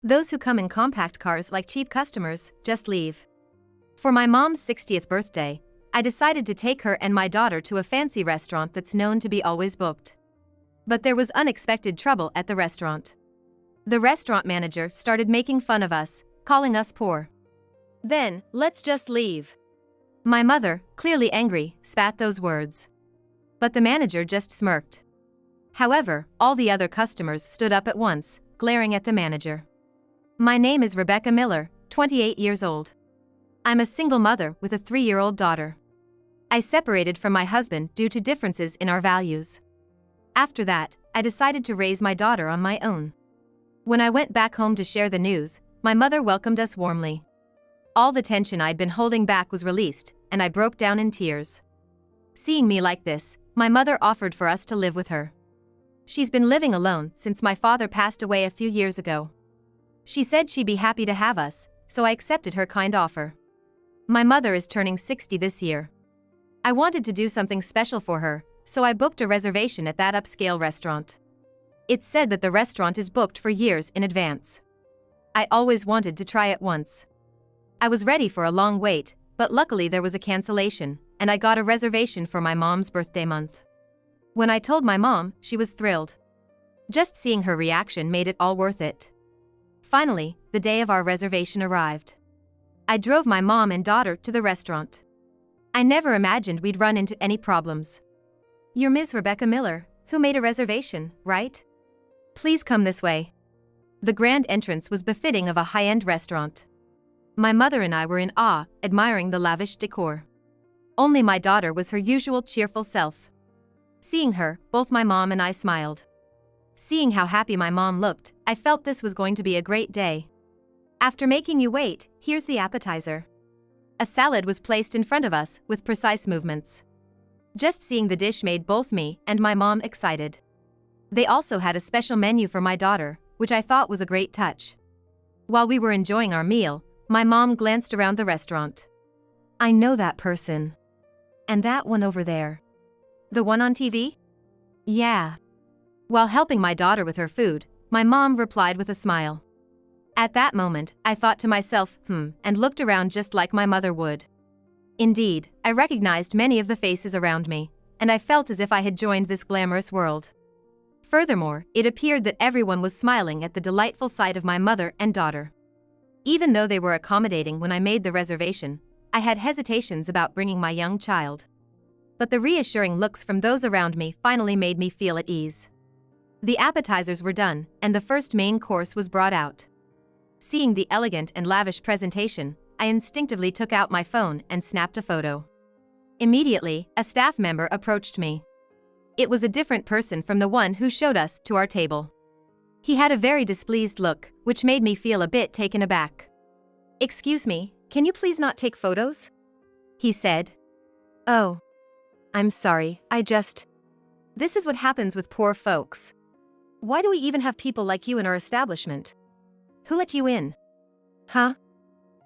Those who come in compact cars like cheap customers just leave. For my mom's 60th birthday, I decided to take her and my daughter to a fancy restaurant that's known to be always booked. But there was unexpected trouble at the restaurant. The restaurant manager started making fun of us, calling us poor. Then, let's just leave. My mother, clearly angry, spat those words. But the manager just smirked. However, all the other customers stood up at once, glaring at the manager. My name is Rebecca Miller, 28 years old. I'm a single mother with a 3-year-old daughter. I separated from my husband due to differences in our values. After that, I decided to raise my daughter on my own. When I went back home to share the news, my mother welcomed us warmly. All the tension I'd been holding back was released, and I broke down in tears. Seeing me like this, my mother offered for us to live with her. She's been living alone since my father passed away a few years ago. She said she'd be happy to have us, so I accepted her kind offer. My mother is turning 60 this year. I wanted to do something special for her, so I booked a reservation at that upscale restaurant. It's said that the restaurant is booked for years in advance. I always wanted to try it once. I was ready for a long wait, but luckily there was a cancellation, and I got a reservation for my mom's birthday month. When I told my mom, she was thrilled. Just seeing her reaction made it all worth it. Finally, the day of our reservation arrived. I drove my mom and daughter to the restaurant. I never imagined we'd run into any problems. You're Ms. Rebecca Miller, who made a reservation, right? Please come this way. The grand entrance was befitting of a high-end restaurant. My mother and I were in awe, admiring the lavish decor. Only my daughter was her usual cheerful self. Seeing her, both my mom and I smiled. Seeing how happy my mom looked, I felt this was going to be a great day. After making you wait, here's the appetizer. A salad was placed in front of us with precise movements. Just seeing the dish made both me and my mom excited. They also had a special menu for my daughter, which I thought was a great touch. While we were enjoying our meal, my mom glanced around the restaurant. I know that person. And that one over there. The one on TV? Yeah. While helping my daughter with her food, my mom replied with a smile. At that moment, I thought to myself, and looked around just like my mother would. Indeed, I recognized many of the faces around me, and I felt as if I had joined this glamorous world. Furthermore, it appeared that everyone was smiling at the delightful sight of my mother and daughter. Even though they were accommodating when I made the reservation, I had hesitations about bringing my young child. But the reassuring looks from those around me finally made me feel at ease. The appetizers were done, and the first main course was brought out. Seeing the elegant and lavish presentation, I instinctively took out my phone and snapped a photo. Immediately, a staff member approached me. It was a different person from the one who showed us to our table. He had a very displeased look, which made me feel a bit taken aback. "Excuse me, can you please not take photos?" he said. "Oh. I'm sorry, This is what happens with poor folks. Why do we even have people like you in our establishment? Who let you in?" "Huh?"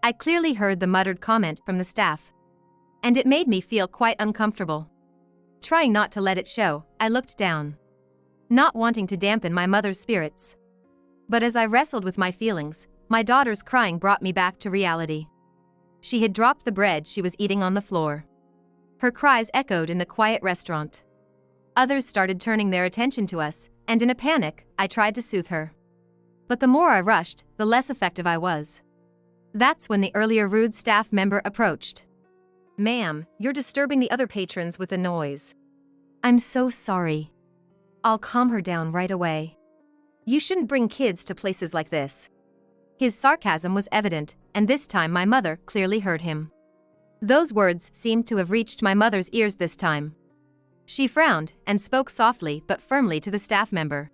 I clearly heard the muttered comment from the staff. And it made me feel quite uncomfortable. Trying not to let it show, I looked down. Not wanting to dampen my mother's spirits. But as I wrestled with my feelings, my daughter's crying brought me back to reality. She had dropped the bread she was eating on the floor. Her cries echoed in the quiet restaurant. Others started turning their attention to us, and in a panic, I tried to soothe her. But the more I rushed, the less effective I was. That's when the earlier rude staff member approached. "Ma'am, you're disturbing the other patrons with the noise." "I'm so sorry. I'll calm her down right away. You shouldn't bring kids to places like this." His sarcasm was evident, and this time my mother clearly heard him. Those words seemed to have reached my mother's ears this time. She frowned and spoke softly but firmly to the staff member.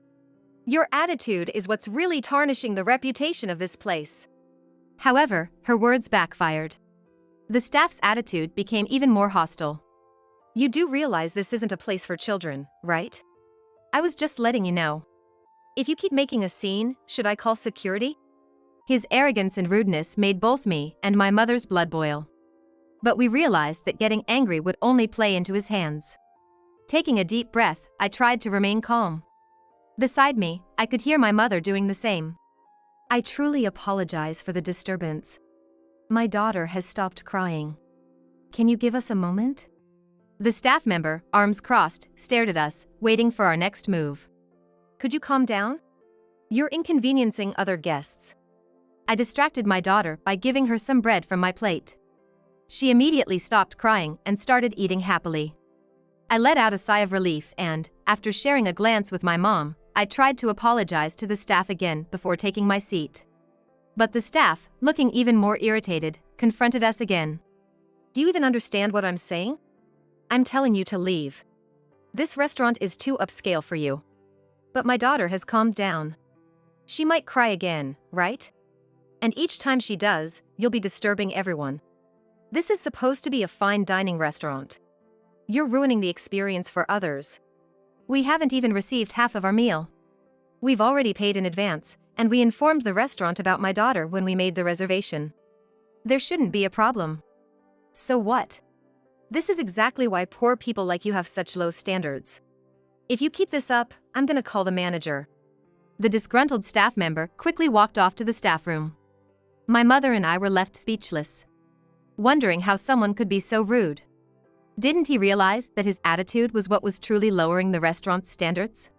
"Your attitude is what's really tarnishing the reputation of this place." However, her words backfired. The staff's attitude became even more hostile. "You do realize this isn't a place for children, right? I was just letting you know. If you keep making a scene, should I call security?" His arrogance and rudeness made both me and my mother's blood boil. But we realized that getting angry would only play into his hands. Taking a deep breath, I tried to remain calm. Beside me, I could hear my mother doing the same. I truly apologize for the disturbance. My daughter has stopped crying. Can you give us a moment? The staff member, arms crossed, stared at us, waiting for our next move. Could you calm down? You're inconveniencing other guests. I distracted my daughter by giving her some bread from my plate. She immediately stopped crying and started eating happily. I let out a sigh of relief and, after sharing a glance with my mom, I tried to apologize to the staff again before taking my seat. But the staff, looking even more irritated, confronted us again. Do you even understand what I'm saying? I'm telling you to leave. This restaurant is too upscale for you. But my daughter has calmed down. She might cry again, right? And each time she does, you'll be disturbing everyone. This is supposed to be a fine dining restaurant. You're ruining the experience for others. We haven't even received half of our meal. We've already paid in advance, and we informed the restaurant about my daughter when we made the reservation. There shouldn't be a problem. So what? This is exactly why poor people like you have such low standards. If you keep this up, I'm gonna call the manager. The disgruntled staff member quickly walked off to the staff room. My mother and I were left speechless, wondering how someone could be so rude. Didn't he realize that his attitude was what was truly lowering the restaurant's standards?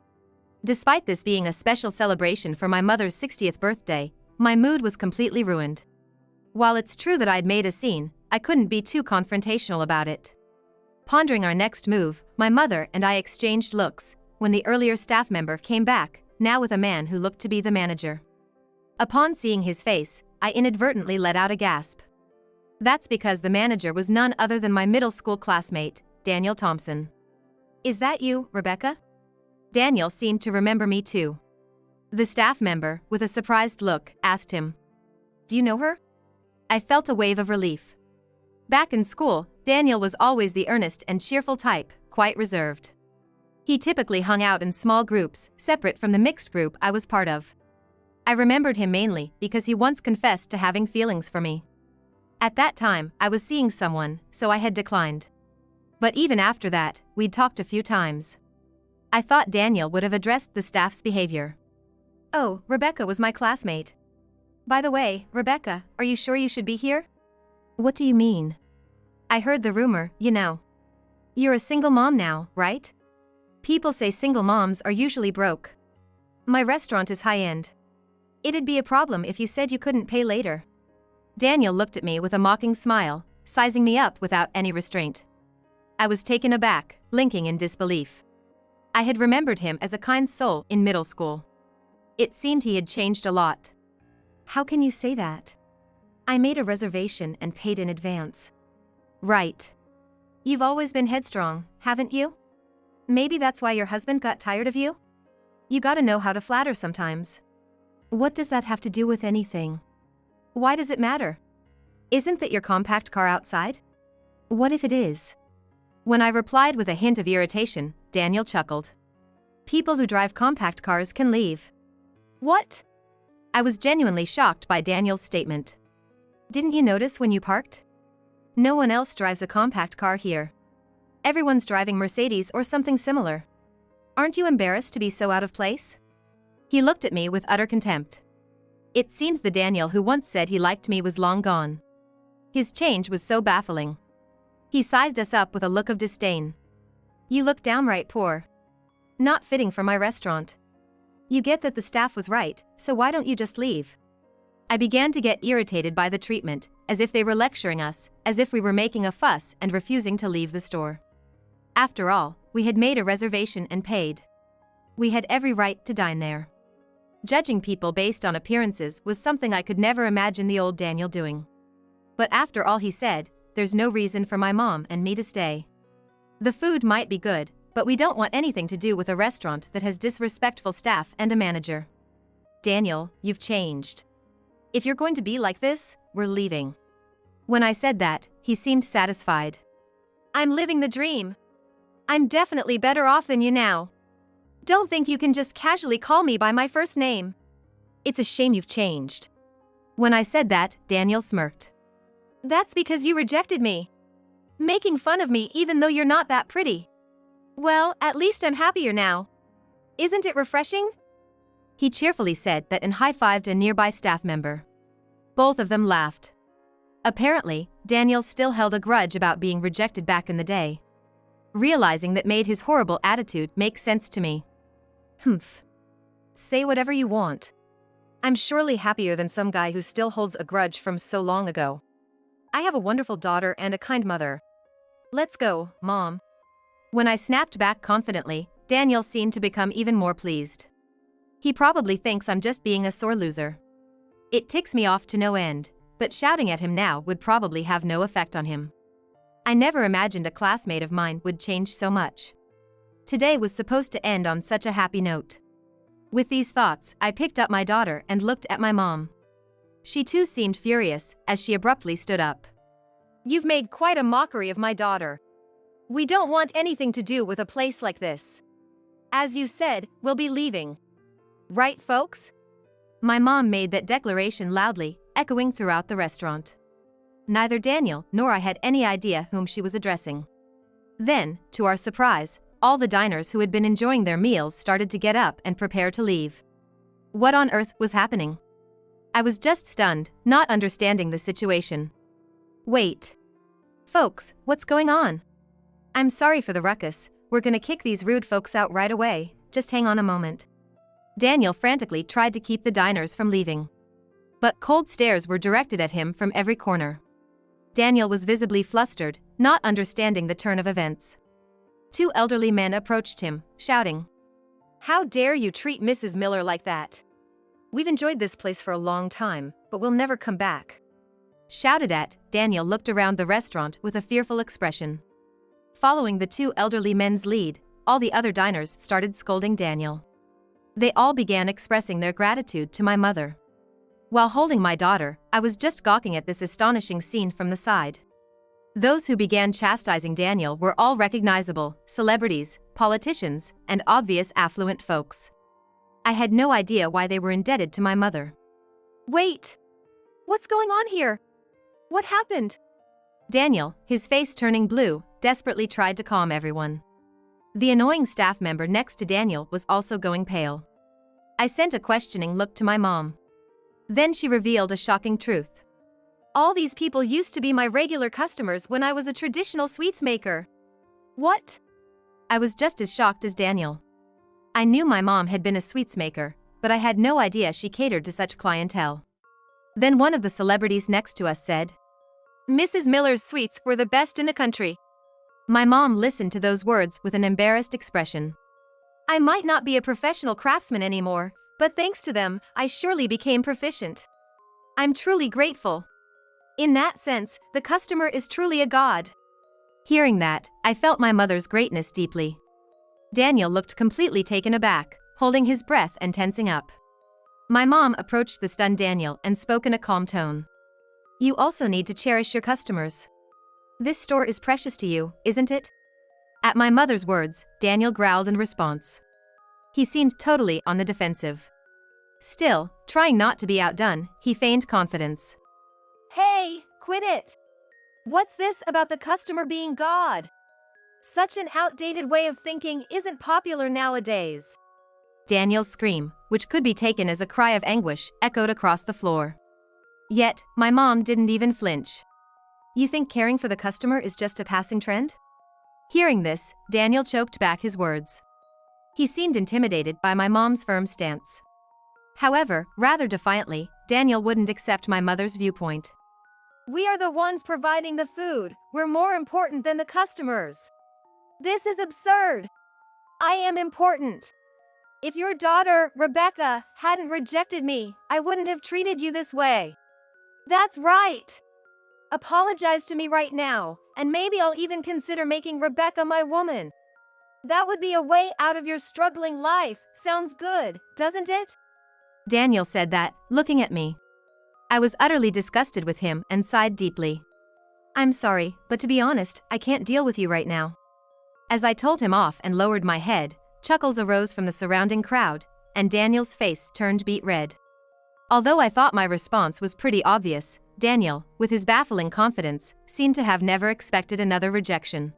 Despite this being a special celebration for my mother's 60th birthday, my mood was completely ruined. While it's true that I'd made a scene, I couldn't be too confrontational about it. Pondering our next move, my mother and I exchanged looks when the earlier staff member came back, now with a man who looked to be the manager. Upon seeing his face, I inadvertently let out a gasp. That's because the manager was none other than my middle school classmate, Daniel Thompson. Is that you, Rebecca? Daniel seemed to remember me too. The staff member, with a surprised look, asked him, "Do you know her?" I felt a wave of relief. Back in school, Daniel was always the earnest and cheerful type, quite reserved. He typically hung out in small groups, separate from the mixed group I was part of. I remembered him mainly because he once confessed to having feelings for me. At that time, I was seeing someone, so I had declined. But even after that, we'd talked a few times. I thought Daniel would have addressed the staff's behavior. "Oh, Rebecca was my classmate. By the way, Rebecca, are you sure you should be here?" "What do you mean?" "I heard the rumor, you know. You're a single mom now, right? People say single moms are usually broke. My restaurant is high-end. It'd be a problem if you said you couldn't pay later." Daniel looked at me with a mocking smile, sizing me up without any restraint. I was taken aback, blinking in disbelief. I had remembered him as a kind soul in middle school. It seemed he had changed a lot. "How can you say that? I made a reservation and paid in advance." "Right. You've always been headstrong, haven't you? Maybe that's why your husband got tired of you? You gotta know how to flatter sometimes." "What does that have to do with anything? Why does it matter? Isn't that your compact car outside? What if it is?" When I replied with a hint of irritation, Daniel chuckled. "People who drive compact cars can leave." "What?" I was genuinely shocked by Daniel's statement. "Didn't you notice when you parked? No one else drives a compact car here. Everyone's driving Mercedes or something similar. Aren't you embarrassed to be so out of place?" He looked at me with utter contempt. It seems the Daniel who once said he liked me was long gone. His change was so baffling. He sized us up with a look of disdain. "You look downright poor. Not fitting for my restaurant. You get that the staff was right, so why don't you just leave?" I began to get irritated by the treatment, as if they were lecturing us, as if we were making a fuss and refusing to leave the store. After all, we had made a reservation and paid. We had every right to dine there. Judging people based on appearances was something I could never imagine the old Daniel doing. But after all he said, there's no reason for my mom and me to stay. The food might be good, but we don't want anything to do with a restaurant that has disrespectful staff and a manager. "Daniel, you've changed. If you're going to be like this, we're leaving." When I said that, he seemed satisfied. "I'm living the dream. I'm definitely better off than you now. Don't think you can just casually call me by my first name. It's a shame you've changed." When I said that, Daniel smirked. "That's because you rejected me. Making fun of me even though you're not that pretty. Well, at least I'm happier now. Isn't it refreshing?" He cheerfully said that and high-fived a nearby staff member. Both of them laughed. Apparently, Daniel still held a grudge about being rejected back in the day. Realizing that made his horrible attitude make sense to me. Humph. Say whatever you want. I'm surely happier than some guy who still holds a grudge from so long ago. I have a wonderful daughter and a kind mother. Let's go, Mom. When I snapped back confidently, Daniel seemed to become even more pleased. He probably thinks I'm just being a sore loser. It ticks me off to no end, but shouting at him now would probably have no effect on him. I never imagined a classmate of mine would change so much. Today was supposed to end on such a happy note. With these thoughts, I picked up my daughter and looked at my mom. She too seemed furious, as she abruptly stood up. You've made quite a mockery of my daughter. We don't want anything to do with a place like this. As you said, we'll be leaving. Right, folks? My mom made that declaration loudly, echoing throughout the restaurant. Neither Daniel nor I had any idea whom she was addressing. Then, to our surprise, all the diners who had been enjoying their meals started to get up and prepare to leave. What on earth was happening? I was just stunned, not understanding the situation. Wait. Folks, what's going on? I'm sorry for the ruckus, we're gonna kick these rude folks out right away, just hang on a moment. Daniel frantically tried to keep the diners from leaving. But cold stares were directed at him from every corner. Daniel was visibly flustered, not understanding the turn of events. Two elderly men approached him, shouting, "How dare you treat Mrs. Miller like that? We've enjoyed this place for a long time, but we'll never come back." Shouted at, Daniel looked around the restaurant with a fearful expression. Following the two elderly men's lead, all the other diners started scolding Daniel. They all began expressing their gratitude to my mother. While holding my daughter, I was just gawking at this astonishing scene from the side. Those who began chastising Daniel were all recognizable celebrities, politicians, and obvious affluent folks. I had no idea why they were indebted to my mother. Wait! What's going on here? What happened? Daniel, his face turning blue, desperately tried to calm everyone. The annoying staff member next to Daniel was also going pale. I sent a questioning look to my mom. Then she revealed a shocking truth. All these people used to be my regular customers when I was a traditional sweets maker. What? I was just as shocked as Daniel. I knew my mom had been a sweets maker, but I had no idea she catered to such clientele. Then one of the celebrities next to us said, "Mrs. Miller's sweets were the best in the country." My mom listened to those words with an embarrassed expression. I might not be a professional craftsman anymore, but thanks to them, I surely became proficient. I'm truly grateful. In that sense, the customer is truly a god. Hearing that, I felt my mother's greatness deeply. Daniel looked completely taken aback, holding his breath and tensing up. My mom approached the stunned Daniel and spoke in a calm tone. You also need to cherish your customers. This store is precious to you, isn't it? At my mother's words, Daniel growled in response. He seemed totally on the defensive. Still, trying not to be outdone, he feigned confidence. Hey, quit it! What's this about the customer being God? Such an outdated way of thinking isn't popular nowadays. Daniel's scream, which could be taken as a cry of anguish, echoed across the floor. Yet, my mom didn't even flinch. You think caring for the customer is just a passing trend? Hearing this, Daniel choked back his words. He seemed intimidated by my mom's firm stance. However, rather defiantly, Daniel wouldn't accept my mother's viewpoint. We are the ones providing the food. We're more important than the customers. This is absurd. I am important. If your daughter, Rebecca, hadn't rejected me, I wouldn't have treated you this way. That's right. Apologize to me right now, and maybe I'll even consider making Rebecca my woman. That would be a way out of your struggling life. Sounds good, doesn't it? Daniel said that, looking at me. I was utterly disgusted with him and sighed deeply. I'm sorry, but to be honest, I can't deal with you right now. As I told him off and lowered my head, chuckles arose from the surrounding crowd, and Daniel's face turned beet red. Although I thought my response was pretty obvious, Daniel, with his baffling confidence, seemed to have never expected another rejection.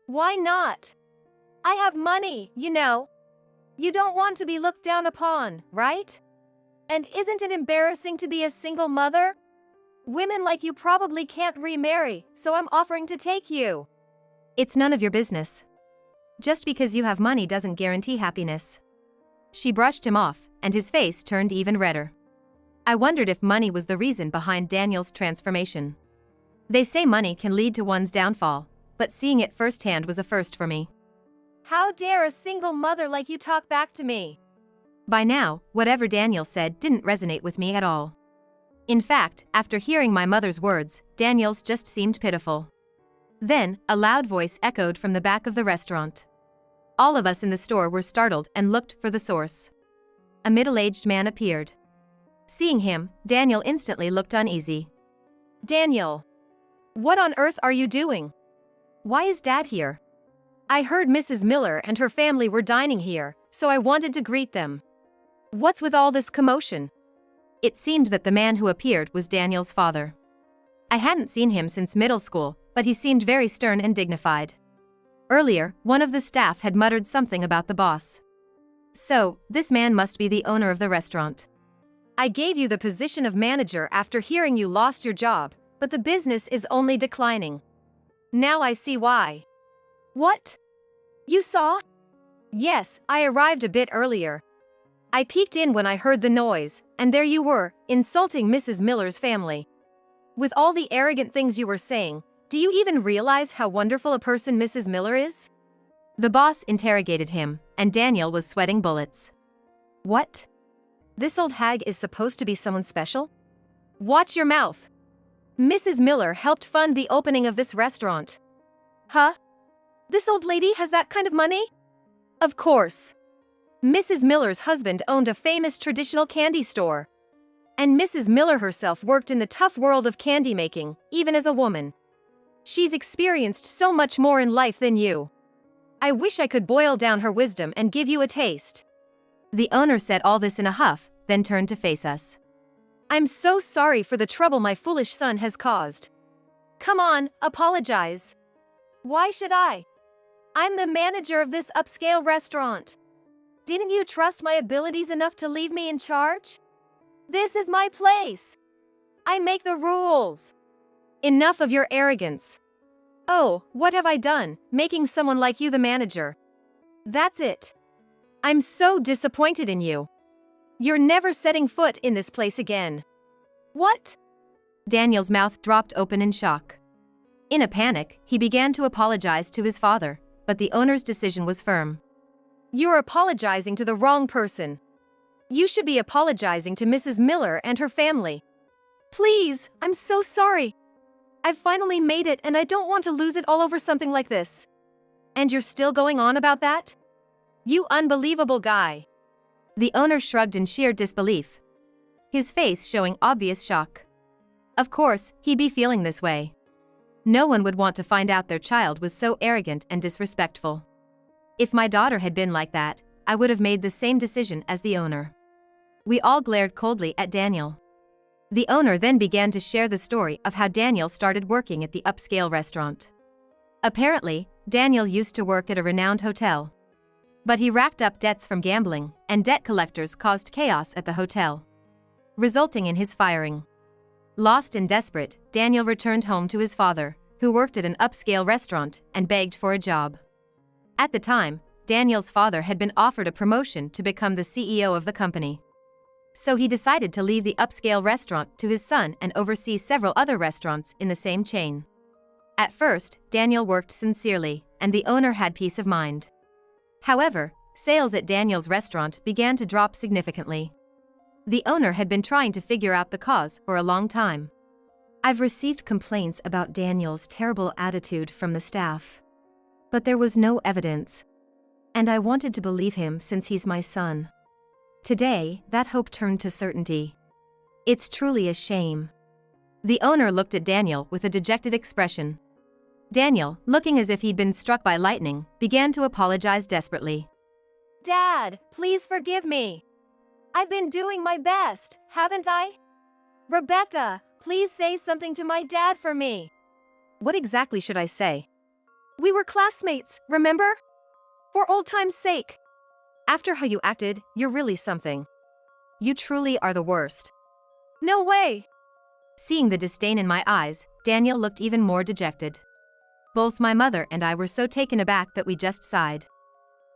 Why not? I have money, you know. You don't want to be looked down upon, right? And isn't it embarrassing to be a single mother? Women like you probably can't remarry, so I'm offering to take you. It's none of your business. Just because you have money doesn't guarantee happiness. She brushed him off, and his face turned even redder. I wondered if money was the reason behind Daniel's transformation. They say money can lead to one's downfall, but seeing it firsthand was a first for me. How dare a single mother like you talk back to me? By now, whatever Daniel said didn't resonate with me at all. In fact, after hearing my mother's words, Daniel's just seemed pitiful. Then, a loud voice echoed from the back of the restaurant. All of us in the store were startled and looked for the source. A middle-aged man appeared. Seeing him, Daniel instantly looked uneasy. Daniel! What on earth are you doing? Why is Dad here? I heard Mrs. Miller and her family were dining here, so I wanted to greet them. What's with all this commotion? It seemed that the man who appeared was Daniel's father. I hadn't seen him since middle school, but he seemed very stern and dignified. Earlier, one of the staff had muttered something about the boss. So, this man must be the owner of the restaurant. I gave you the position of manager after hearing you lost your job, but the business is only declining. Now I see why. What? You saw? Yes, I arrived a bit earlier. I peeked in when I heard the noise, and there you were, insulting Mrs. Miller's family. With all the arrogant things you were saying, do you even realize how wonderful a person Mrs. Miller is? The boss interrogated him, and Daniel was sweating bullets. What? This old hag is supposed to be someone special? Watch your mouth. Mrs. Miller helped fund the opening of this restaurant. Huh? This old lady has that kind of money? Of course. Mrs. Miller's husband owned a famous traditional candy store. And Mrs. Miller herself worked in the tough world of candy making, even as a woman. She's experienced so much more in life than you. I wish I could boil down her wisdom and give you a taste. The owner said all this in a huff, then turned to face us. I'm so sorry for the trouble my foolish son has caused. Come on, apologize. Why should I? I'm the manager of this upscale restaurant. Didn't you trust my abilities enough to leave me in charge? This is my place. I make the rules. Enough of your arrogance. Oh, what have I done, making someone like you the manager? That's it. I'm so disappointed in you. You're never setting foot in this place again. What? Daniel's mouth dropped open in shock. In a panic, he began to apologize to his father, but the owner's decision was firm. You're apologizing to the wrong person. You should be apologizing to Mrs. Miller and her family. Please, I'm so sorry. I've finally made it and I don't want to lose it all over something like this. And you're still going on about that? You unbelievable guy. The owner shrugged in sheer disbelief, his face showing obvious shock. Of course, he'd be feeling this way. No one would want to find out their child was so arrogant and disrespectful. If my daughter had been like that, I would have made the same decision as the owner. We all glared coldly at Daniel. The owner then began to share the story of how Daniel started working at the upscale restaurant. Apparently, Daniel used to work at a renowned hotel. But he racked up debts from gambling, and debt collectors caused chaos at the hotel, resulting in his firing. Lost and desperate, Daniel returned home to his father, who worked at an upscale restaurant, and begged for a job. At the time, Daniel's father had been offered a promotion to become the CEO of the company. So he decided to leave the upscale restaurant to his son and oversee several other restaurants in the same chain. At first, Daniel worked sincerely, and the owner had peace of mind. However, sales at Daniel's restaurant began to drop significantly. The owner had been trying to figure out the cause for a long time. I've received complaints about Daniel's terrible attitude from the staff. But there was no evidence. And I wanted to believe him since he's my son. Today, that hope turned to certainty. It's truly a shame. The owner looked at Daniel with a dejected expression. Daniel, looking as if he'd been struck by lightning, began to apologize desperately. Dad, please forgive me. I've been doing my best, haven't I? Rebecca, please say something to my dad for me. What exactly should I say? We were classmates, remember? For old time's sake. After how you acted, you're really something. You truly are the worst. No way! Seeing the disdain in my eyes, Daniel looked even more dejected. Both my mother and I were so taken aback that we just sighed.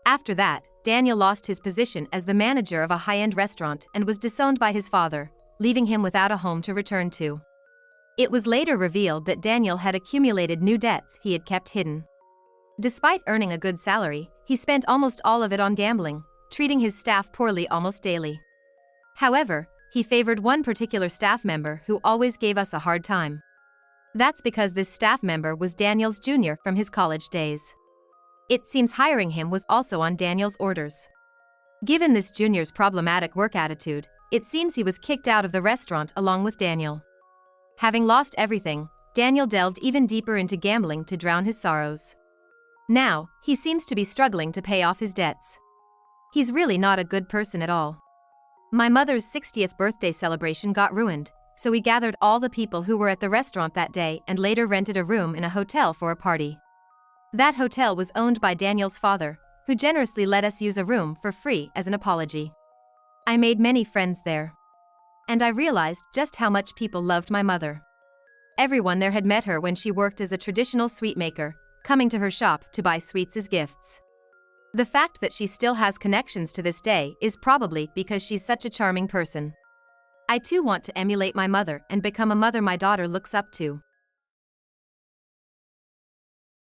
After that, Daniel lost his position as the manager of a high-end restaurant and was disowned by his father, leaving him without a home to return to. It was later revealed that Daniel had accumulated new debts he had kept hidden. Despite earning a good salary, he spent almost all of it on gambling, treating his staff poorly almost daily. However, he favored one particular staff member who always gave us a hard time. That's because this staff member was Daniel's junior from his college days. It seems hiring him was also on Daniel's orders. Given this junior's problematic work attitude, it seems he was kicked out of the restaurant along with Daniel. Having lost everything, Daniel delved even deeper into gambling to drown his sorrows. Now, he seems to be struggling to pay off his debts. He's really not a good person at all. My mother's 60th birthday celebration got ruined, so we gathered all the people who were at the restaurant that day and later rented a room in a hotel for a party. That hotel was owned by Daniel's father, who generously let us use a room for free as an apology. I made many friends there. And I realized just how much people loved my mother. Everyone there had met her when she worked as a traditional sweet maker, coming to her shop to buy sweets as gifts. The fact that she still has connections to this day is probably because she's such a charming person. I too want to emulate my mother and become a mother my daughter looks up to.